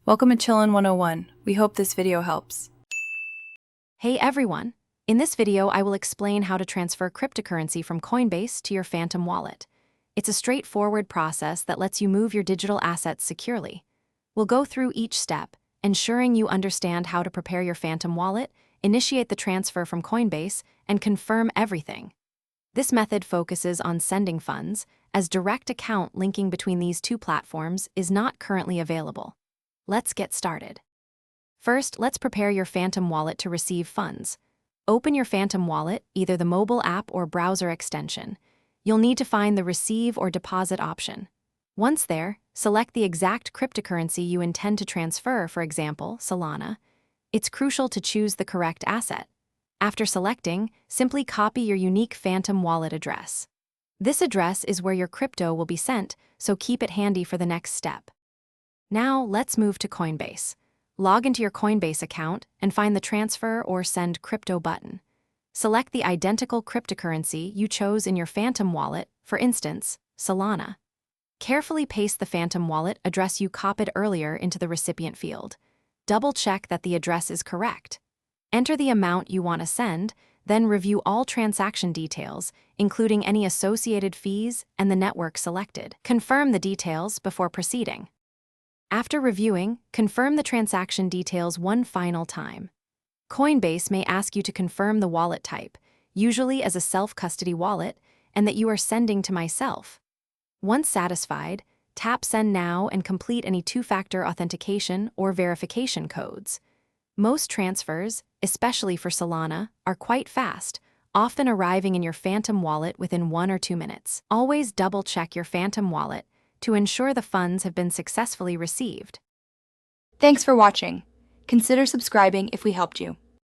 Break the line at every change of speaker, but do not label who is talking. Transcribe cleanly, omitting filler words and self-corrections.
Welcome to Chillin' 101. We hope this video helps.
Hey everyone! In this video, I will explain how to transfer cryptocurrency from Coinbase to your Phantom wallet. It's a straightforward process that lets you move your digital assets securely. We'll go through each step, ensuring you understand how to prepare your Phantom wallet, initiate the transfer from Coinbase, and confirm everything. This method focuses on sending funds, as direct account linking between these two platforms is not currently available. Let's get started. First, let's prepare your Phantom wallet to receive funds. Open your Phantom wallet, either the mobile app or browser extension. You'll need to find the Receive or Deposit option. Once there, select the exact cryptocurrency you intend to transfer, for example, Solana. It's crucial to choose the correct asset. After selecting, simply copy your unique Phantom wallet address. This address is where your crypto will be sent, so keep it handy for the next step. Now, let's move to Coinbase. Log into your Coinbase account and find the Transfer or Send Crypto button. Select the identical cryptocurrency you chose in your Phantom wallet, for instance, Solana. Carefully paste the Phantom wallet address you copied earlier into the recipient field. Double-check that the address is correct. Enter the amount you want to send, then review all transaction details, including any associated fees and the network selected. Confirm the details before proceeding. After reviewing, confirm the transaction details one final time. Coinbase may ask you to confirm the wallet type, usually as a self-custody wallet, and that you are sending to myself. Once satisfied, tap Send Now and complete any two-factor authentication or verification codes. Most transfers, especially for Solana, are quite fast, often arriving in your Phantom wallet within 1 or 2 minutes. Always double-check your Phantom wallet to ensure the funds have been successfully received.
Thanks for watching. Consider subscribing if we helped you.